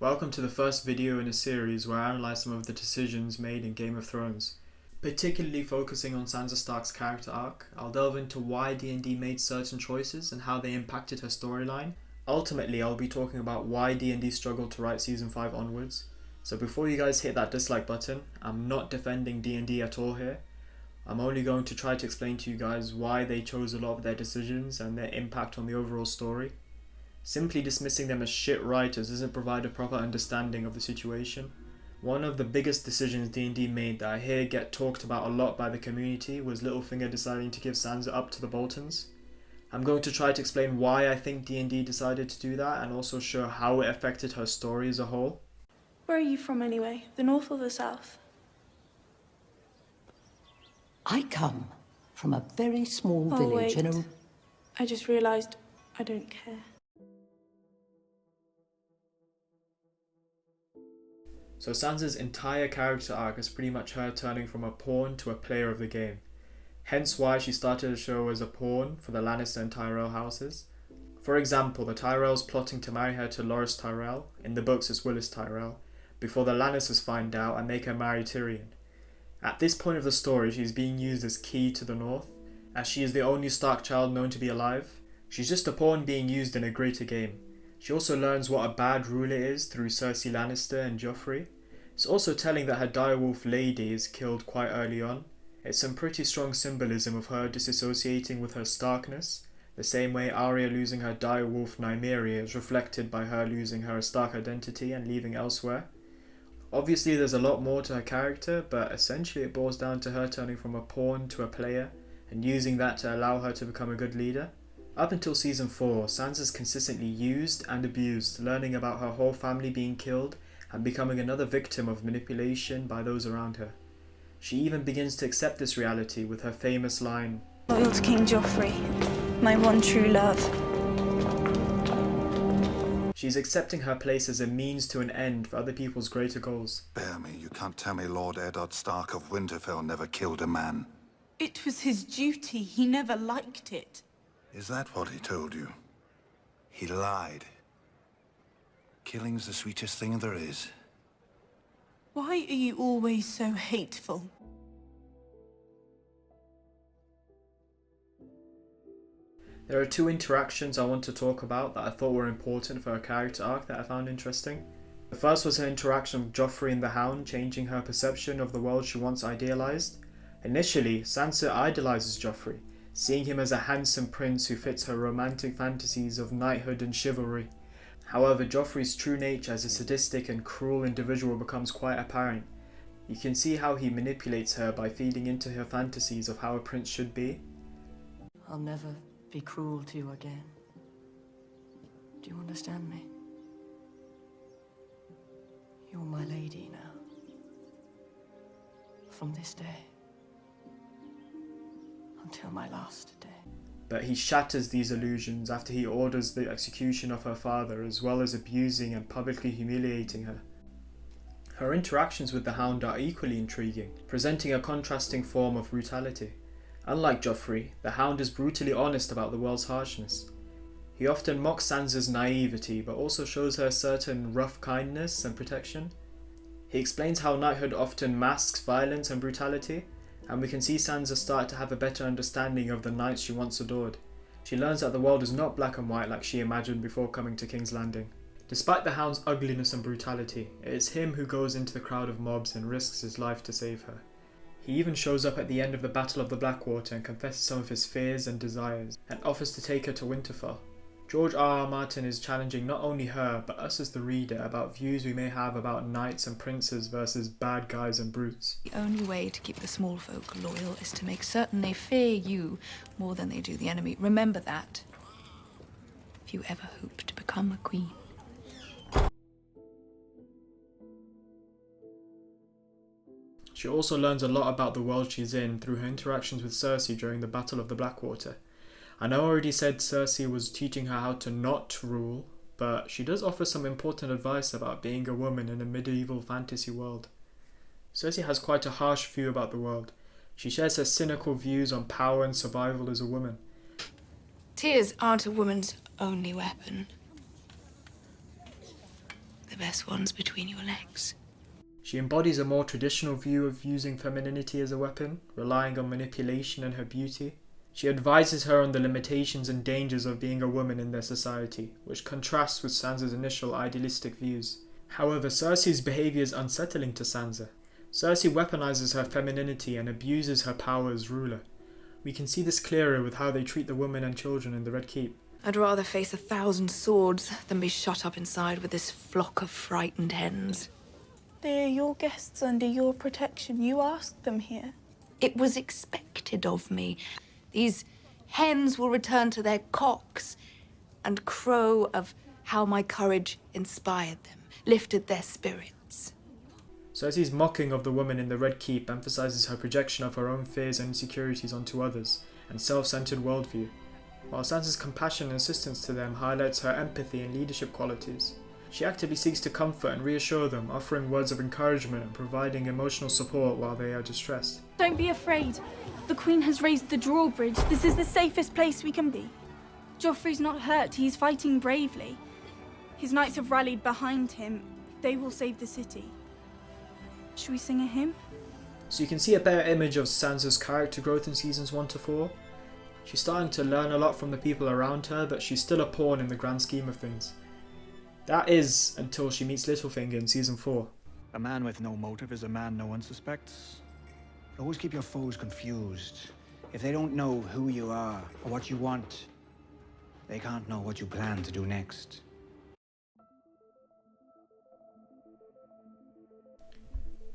Welcome to the first video in a series where I analyse some of the decisions made in Game of Thrones. Particularly focusing on Sansa Stark's character arc, I'll delve into why D&D made certain choices and how they impacted her storyline. Ultimately, I'll be talking about why D&D struggled to write Season 5 onwards. So before you guys hit that dislike button, I'm not defending D&D at all here. I'm only going to try to explain to you guys why they chose a lot of their decisions and their impact on the overall story. Simply dismissing them as shit writers doesn't provide a proper understanding of the situation. One of the biggest decisions D&D made that I hear get talked about a lot by the community was Littlefinger deciding to give Sansa up to the Boltons. I'm going to try to explain why I think D&D decided to do that and also show how it affected her story as a whole. Where are you from anyway? The north or the south? I come from a very small village in a... I just realised I don't care. So Sansa's entire character arc is pretty much her turning from a pawn to a player of the game. Hence why she started the show as a pawn for the Lannister and Tyrell houses. For example, the Tyrells plotting to marry her to Loras Tyrell, in the books it's Willis Tyrell, before the Lannisters find out and make her marry Tyrion. At this point of the story, she's being used as key to the north, as she is the only Stark child known to be alive. She's just a pawn being used in a greater game. She also learns what a bad ruler is through Cersei Lannister and Jeoffery. It's also telling that her direwolf lady is killed quite early on. It's some pretty strong symbolism of her disassociating with her Starkness, the same way Arya losing her direwolf Nymeria is reflected by her losing her Stark identity and leaving elsewhere. Obviously there's a lot more to her character, but essentially it boils down to her turning from a pawn to a player and using that to allow her to become a good leader. Up until Season 4, Sansa's consistently used and abused, learning about her whole family being killed and becoming another victim of manipulation by those around her. She even begins to accept this reality with her famous line, "Loyal to King Joffrey, my one true love." She's accepting her place as a means to an end for other people's greater goals. Bear me, you can't tell me Lord Eddard Stark of Winterfell never killed a man. It was his duty. He never liked it. Is that what he told you? He lied. Killing's the sweetest thing there is. Why are you always so hateful? There are two interactions I want to talk about that I thought were important for her character arc that I found interesting. The first was her interaction with Jeoffery and the Hound, changing her perception of the world she once idealised. Initially, Sansa idolises Jeoffery, seeing him as a handsome prince who fits her romantic fantasies of knighthood and chivalry. However, Joffrey's true nature as a sadistic and cruel individual becomes quite apparent. You can see how he manipulates her by feeding into her fantasies of how a prince should be. I'll never be cruel to you again. Do you understand me? You're my lady now. From this day until my last day. But he shatters these illusions after he orders the execution of her father, as well as abusing and publicly humiliating her. Her interactions with the Hound are equally intriguing, presenting a contrasting form of brutality. Unlike Joffrey, the Hound is brutally honest about the world's harshness. He often mocks Sansa's naivety, but also shows her a certain rough kindness and protection. He explains how knighthood often masks violence and brutality, and we can see Sansa start to have a better understanding of the knights she once adored. She learns that the world is not black and white like she imagined before coming to King's Landing. Despite the Hound's ugliness and brutality, it is him who goes into the crowd of mobs and risks his life to save her. He even shows up at the end of the Battle of the Blackwater and confesses some of his fears and desires, and offers to take her to Winterfell. George R.R. Martin is challenging not only her, but us as the reader about views we may have about knights and princes versus bad guys and brutes. The only way to keep the small folk loyal is to make certain they fear you more than they do the enemy. Remember that, if you ever hope to become a queen. She also learns a lot about the world she's in through her interactions with Cersei during the Battle of the Blackwater. I know I already said Cersei was teaching her how to not rule, but she does offer some important advice about being a woman in a medieval fantasy world. Cersei has quite a harsh view about the world. She shares her cynical views on power and survival as a woman. Tears aren't a woman's only weapon. the best ones between your legs. She embodies a more traditional view of using femininity as a weapon, relying on manipulation and her beauty. She advises her on the limitations and dangers of being a woman in their society, which contrasts with Sansa's initial idealistic views. However, Cersei's behaviour is unsettling to Sansa. Cersei weaponizes her femininity and abuses her power as ruler. We can see this clearer with how they treat the women and children in the Red Keep. I'd rather face 1,000 swords than be shut up inside with this flock of frightened hens. They are your guests under your protection. You asked them here. It was expected of me. These hens will return to their cocks and crow of how my courage inspired them, lifted their spirits. Cersei's mocking of the woman in the Red Keep emphasises her projection of her own fears and insecurities onto others, and self-centred worldview, while Sansa's compassion and assistance to them highlights her empathy and leadership qualities. She actively seeks to comfort and reassure them, offering words of encouragement and providing emotional support while they are distressed. Don't be afraid. The Queen has raised the drawbridge. This is the safest place we can be. Joffrey's not hurt. He's fighting bravely. His knights have rallied behind him. They will save the city. Should we sing a hymn? So you can see a better image of Sansa's character growth in seasons 1 to 4. She's starting to learn a lot from the people around her, but she's still a pawn in the grand scheme of things. That is, until she meets Littlefinger in season 4. A man with no motive is a man no one suspects. Always keep your foes confused. If they don't know who you are or what you want, they can't know what you plan to do next.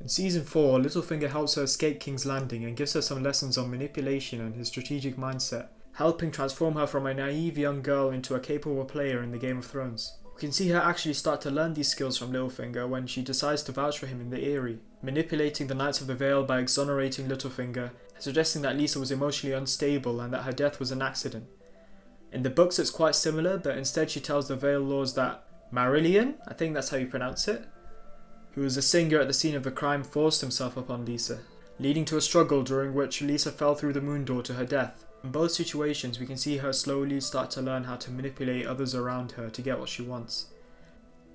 In season 4, Littlefinger helps her escape King's Landing and gives her some lessons on manipulation and his strategic mindset, helping transform her from a naive young girl into a capable player in the Game of Thrones. We can see her actually start to learn these skills from Littlefinger when she decides to vouch for him in the Eyrie, manipulating the Knights of the Vale by exonerating Littlefinger, suggesting that Lisa was emotionally unstable and that her death was an accident. In the books it's quite similar, but instead she tells the Vale Lords that Marillion, I think that's how you pronounce it, who was a singer at the scene of the crime, forced himself upon Lisa, leading to a struggle during which Lisa fell through the moon door to her death. In both situations, we can see her slowly start to learn how to manipulate others around her to get what she wants.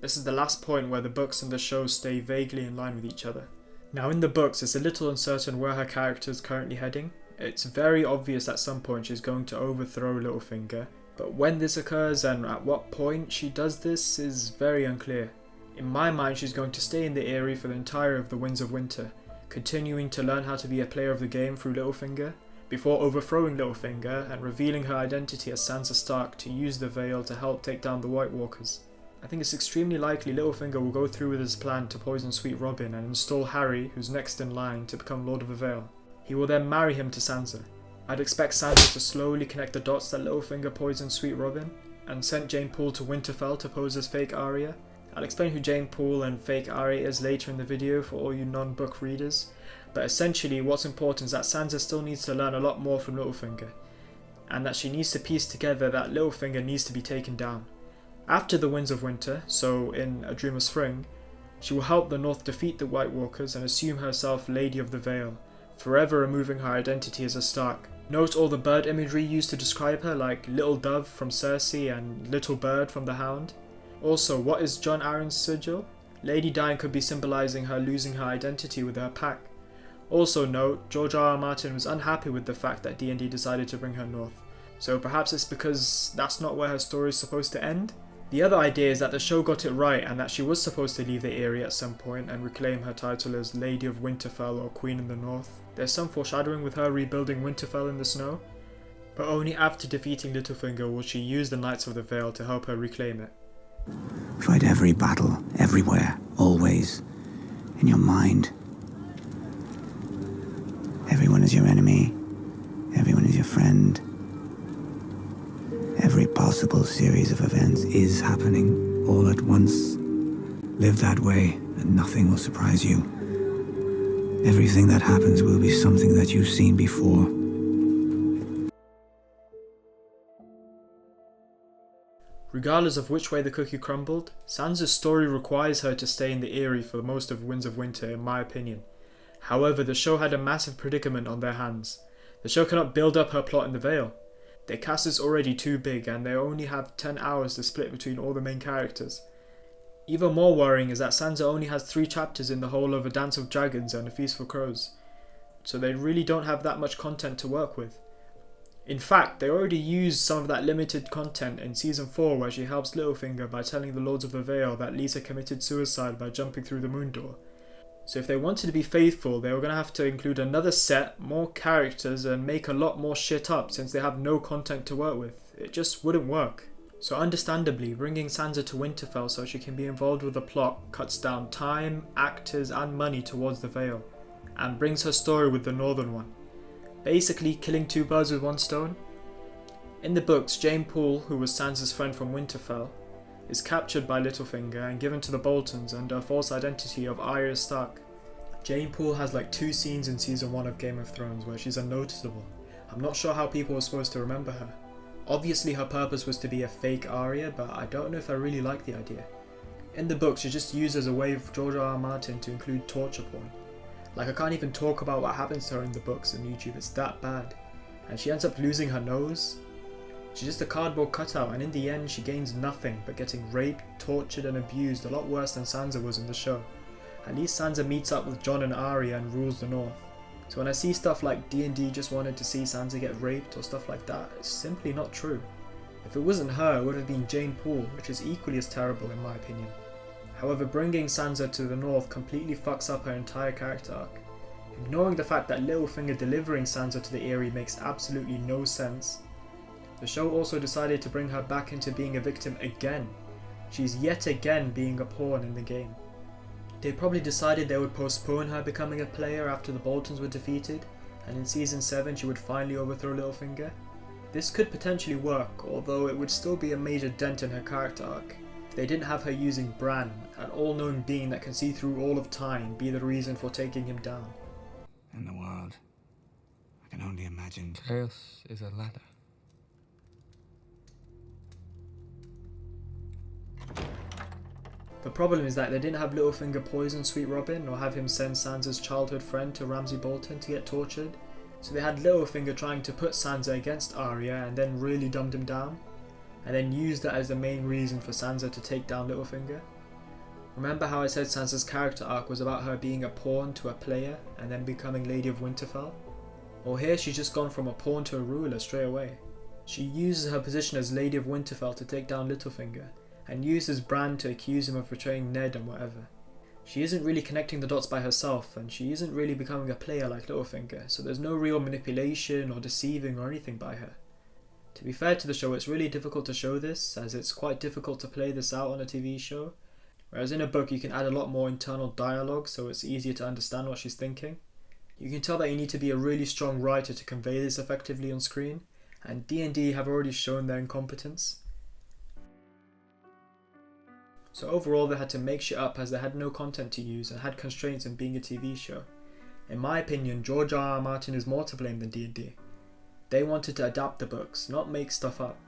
This is the last point where the books and the show stay vaguely in line with each other. Now in the books, it's a little uncertain where her character is currently heading. It's very obvious at some point she's going to overthrow Littlefinger, but when this occurs and at what point she does this is very unclear. In my mind, she's going to stay in the Eyrie for the entirety of the Winds of Winter, continuing to learn how to be a player of the game through Littlefinger, before overthrowing Littlefinger and revealing her identity as Sansa Stark to use the Veil to help take down the White Walkers. I think it's extremely likely Littlefinger will go through with his plan to poison Sweet Robin and install Harry, who's next in line, to become Lord of the Vale. He will then marry him to Sansa. I'd expect Sansa to slowly connect the dots that Littlefinger poisoned Sweet Robin, and sent Jeyne Poole to Winterfell to pose as fake Arya. I'll explain who Jeyne Poole and fake Arya is later in the video for all you non-book readers, but essentially what's important is that Sansa still needs to learn a lot more from Littlefinger, and that she needs to piece together that Littlefinger needs to be taken down. After the Winds of Winter, so in A Dream of Spring, she will help the North defeat the White Walkers and assume herself Lady of the Vale, forever removing her identity as a Stark. Note all the bird imagery used to describe her, like Little Dove from Cersei and Little Bird from the Hound. Also, what is Jon Arryn's sigil? Lady Diane could be symbolising her losing her identity with her pack. Also note, George R. R. Martin was unhappy with the fact that D&D decided to bring her north, so perhaps it's because that's not where her story is supposed to end? The other idea is that the show got it right and that she was supposed to leave the Eyrie at some point and reclaim her title as Lady of Winterfell or Queen in the North. There's some foreshadowing with her rebuilding Winterfell in the snow, but only after defeating Littlefinger will she use the Knights of the Vale to help her reclaim it. Fight every battle, everywhere, always, in your mind. Everyone is your enemy. Everyone is your friend. Every possible series of events is happening all at once. Live that way, and nothing will surprise you. Everything that happens will be something that you've seen before. Regardless of which way the cookie crumbled, Sansa's story requires her to stay in the Eyrie for most of Winds of Winter, in my opinion. However, the show had a massive predicament on their hands. The show cannot build up her plot in the Vale. Their cast is already too big and they only have 10 hours to split between all the main characters. Even more worrying is that Sansa only has 3 chapters in the whole of A Dance of Dragons and A Feast for Crows, so they really don't have that much content to work with. In fact, they already used some of that limited content in Season 4 where she helps Littlefinger by telling the Lords of the Vale that Lisa committed suicide by jumping through the moon door. So if they wanted to be faithful, they were going to have to include another set, more characters, and make a lot more shit up since they have no content to work with. It just wouldn't work. So understandably, bringing Sansa to Winterfell so she can be involved with the plot cuts down time, actors and money towards the Vale, and brings her story with the Northern one. Basically killing 2 birds with 1 stone. In the books, Jeyne Poole, who was Sansa's friend from Winterfell, is captured by Littlefinger and given to the Boltons under a false identity of Arya Stark. Jeyne Poole has like 2 scenes in Season 1 of Game of Thrones where she's unnoticeable. I'm not sure how people were supposed to remember her. Obviously her purpose was to be a fake Arya, but I don't know if I really like the idea. In the books, she's just used as a way for George R.R. Martin to include torture porn. Like, I can't even talk about what happens to her in the books on YouTube, it's that bad. And she ends up losing her nose. She's just a cardboard cutout, and in the end she gains nothing but getting raped, tortured and abused a lot worse than Sansa was in the show. At least Sansa meets up with Jon and Arya and rules the North. So when I see stuff like D&D just wanted to see Sansa get raped or stuff like that, it's simply not true. If it wasn't her, it would have been Jeyne Poole, which is equally as terrible in my opinion. However, bringing Sansa to the North completely fucks up her entire character arc. Ignoring the fact that Littlefinger delivering Sansa to the Eyrie makes absolutely no sense. The show also decided to bring her back into being a victim again. She's yet again being a pawn in the game. They probably decided they would postpone her becoming a player after the Boltons were defeated, and in Season 7 she would finally overthrow Littlefinger. This could potentially work, although it would still be a major dent in her character arc. If they didn't have her using Bran, an all-knowing being that can see through all of time, be the reason for taking him down. In the world, I can only imagine. Chaos is a ladder. The problem is that they didn't have Littlefinger poison Sweet Robin or have him send Sansa's childhood friend to Ramsay Bolton to get tortured. So they had Littlefinger trying to put Sansa against Arya and then really dumbed him down, and then used that as the main reason for Sansa to take down Littlefinger. Remember how I said Sansa's character arc was about her being a pawn to a player and then becoming Lady of Winterfell? Well, here she's just gone from a pawn to a ruler straight away. She uses her position as Lady of Winterfell to take down Littlefinger, and uses Bran to accuse him of betraying Ned and whatever. She isn't really connecting the dots by herself, and she isn't really becoming a player like Littlefinger, so there's no real manipulation or deceiving or anything by her. To be fair to the show, it's really difficult to show this, as it's quite difficult to play this out on a TV show, whereas in a book you can add a lot more internal dialogue so it's easier to understand what she's thinking. You can tell that you need to be a really strong writer to convey this effectively on screen, and D&D have already shown their incompetence. So overall they had to make shit up as they had no content to use and had constraints in being a TV show. In my opinion, George R.R. Martin is more to blame than D&D. They wanted to adapt the books, not make stuff up.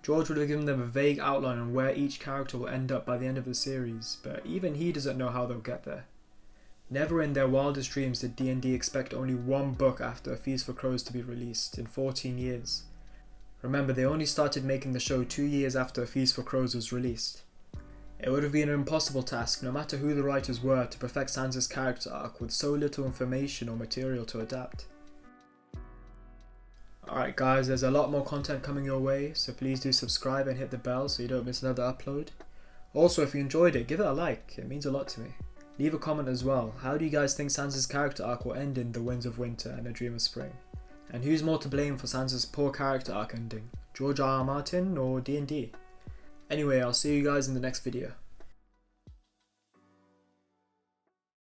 George would have given them a vague outline on where each character will end up by the end of the series, but even he doesn't know how they'll get there. Never in their wildest dreams did D&D expect only 1 book after A Feast for Crows to be released in 14 years. Remember, they only started making the show 2 years after A Feast for Crows was released. It would have been an impossible task, no matter who the writers were, to perfect Sansa's character arc with so little information or material to adapt. Alright guys, there's a lot more content coming your way, so please do subscribe and hit the bell so you don't miss another upload. Also, if you enjoyed it, give it a like, it means a lot to me. Leave a comment as well, how do you guys think Sansa's character arc will end in The Winds of Winter and A Dream of Spring? And who's more to blame for Sansa's poor character arc ending, George R.R. Martin or D&D? Anyway, I'll see you guys in the next video.